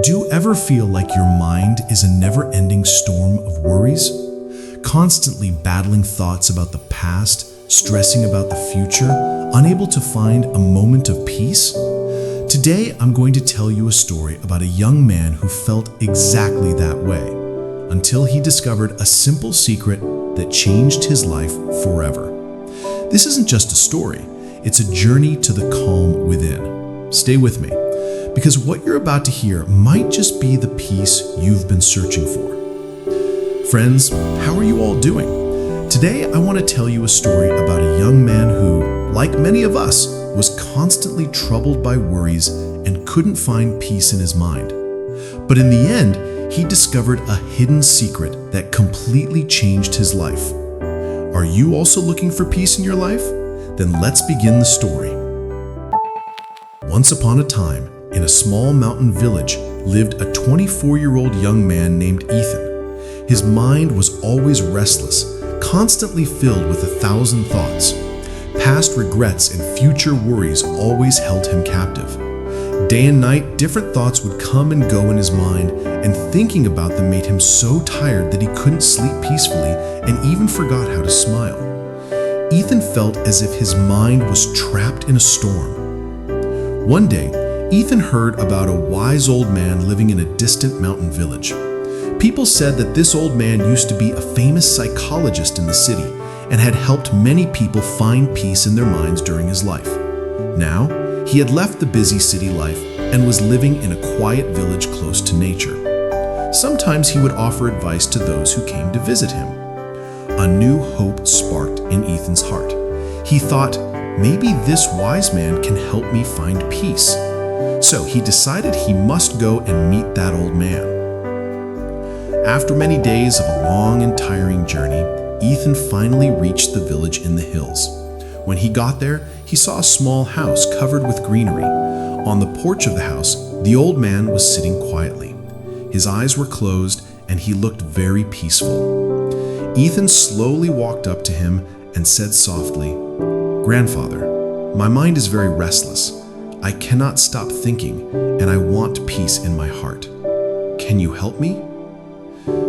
Do you ever feel like your mind is a never-ending storm of worries? Constantly battling thoughts about the past, stressing about the future, unable to find a moment of peace? Today, I'm going to tell you a story about a young man who felt exactly that way, until he discovered a simple secret that changed his life forever. This isn't just a story, it's a journey to the calm within. Stay with me, because what you're about to hear might just be the peace you've been searching for. Friends, how are you all doing? Today, I want to tell you a story about a young man who, like many of us, was constantly troubled by worries and couldn't find peace in his mind. But in the end, he discovered a hidden secret that completely changed his life. Are you also looking for peace in your life? Then let's begin the story. Once upon a time, in a small mountain village, lived a 24-year-old young man named Ethan. His mind was always restless, constantly filled with 1,000 thoughts. Past regrets and future worries always held him captive. Day and night, different thoughts would come and go in his mind, and thinking about them made him so tired that he couldn't sleep peacefully and even forgot how to smile. Ethan felt as if his mind was trapped in a storm. One day, Ethan heard about a wise old man living in a distant mountain village. People said that this old man used to be a famous psychologist in the city and had helped many people find peace in their minds during his life. Now, he had left the busy city life and was living in a quiet village close to nature. Sometimes he would offer advice to those who came to visit him. A new hope sparked in Ethan's heart. He thought, maybe this wise man can help me find peace. So he decided he must go and meet that old man. After many days of a long and tiring journey, Ethan finally reached the village in the hills. When he got there, he saw a small house covered with greenery. On the porch of the house, the old man was sitting quietly. His eyes were closed and he looked very peaceful. Ethan slowly walked up to him and said softly, "Grandfather, my mind is very restless. I cannot stop thinking, and I want peace in my heart. Can you help me?"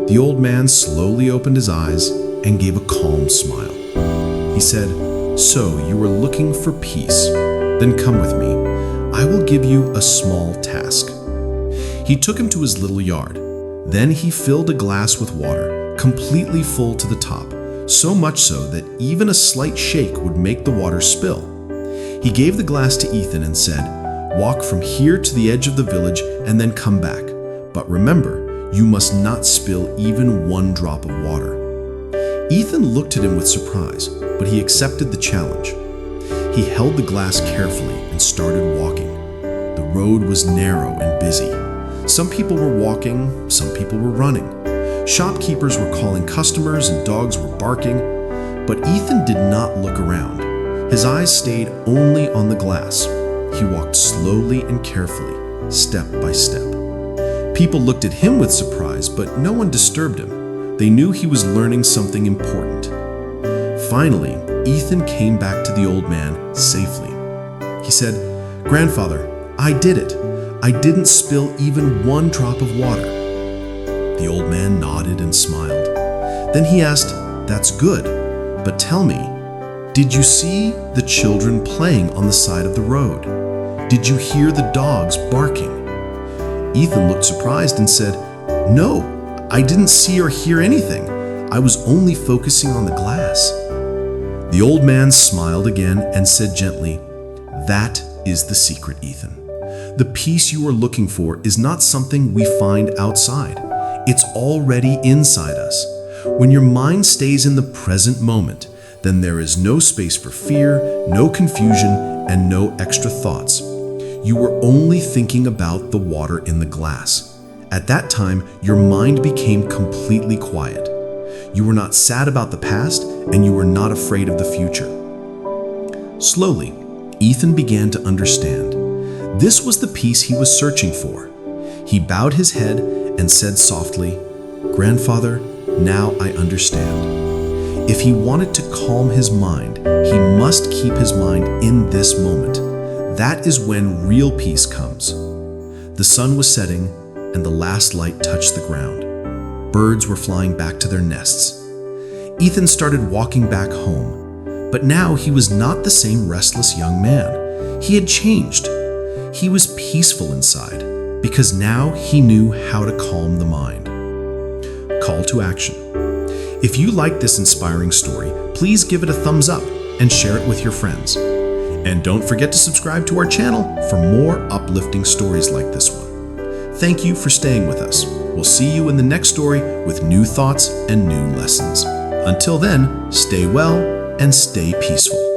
The old man slowly opened his eyes and gave a calm smile. He said, "So you were looking for peace? Then come with me. I will give you a small task." He took him to his little yard. Then he filled a glass with water, completely full to the top, so much so that even a slight shake would make the water spill. He gave the glass to Ethan and said, "Walk from here to the edge of the village and then come back. But remember, you must not spill even one drop of water." Ethan looked at him with surprise, but he accepted the challenge. He held the glass carefully and started walking. The road was narrow and busy. Some people were walking, some people were running. Shopkeepers were calling customers and dogs were barking, but Ethan did not look around. His eyes stayed only on the glass. He walked slowly and carefully, step by step. People looked at him with surprise, but no one disturbed him. They knew he was learning something important. Finally, Ethan came back to the old man safely. He said, "Grandfather, I did it. I didn't spill even one drop of water." The old man nodded and smiled. Then he asked, "That's good, but tell me, did you see the children playing on the side of the road? Did you hear the dogs barking?" Ethan looked surprised and said, "No, I didn't see or hear anything. I was only focusing on the glass." The old man smiled again and said gently, "That is the secret, Ethan. The peace you are looking for is not something we find outside. It's already inside us. When your mind stays in the present moment, then there is no space for fear, no confusion, and no extra thoughts. You were only thinking about the water in the glass. At that time, your mind became completely quiet. You were not sad about the past, and you were not afraid of the future." Slowly, Ethan began to understand. This was the peace he was searching for. He bowed his head and said softly, "Grandfather, now I understand. If he wanted to calm his mind, he must keep his mind in this moment. That is when real peace comes." The sun was setting, and the last light touched the ground. Birds were flying back to their nests. Ethan started walking back home, but now he was not the same restless young man. He had changed. He was peaceful inside because now he knew how to calm the mind. Call to action. If you like this inspiring story, please give it a thumbs up and share it with your friends. And don't forget to subscribe to our channel for more uplifting stories like this one. Thank you for staying with us. We'll see you in the next story with new thoughts and new lessons. Until then, stay well and stay peaceful.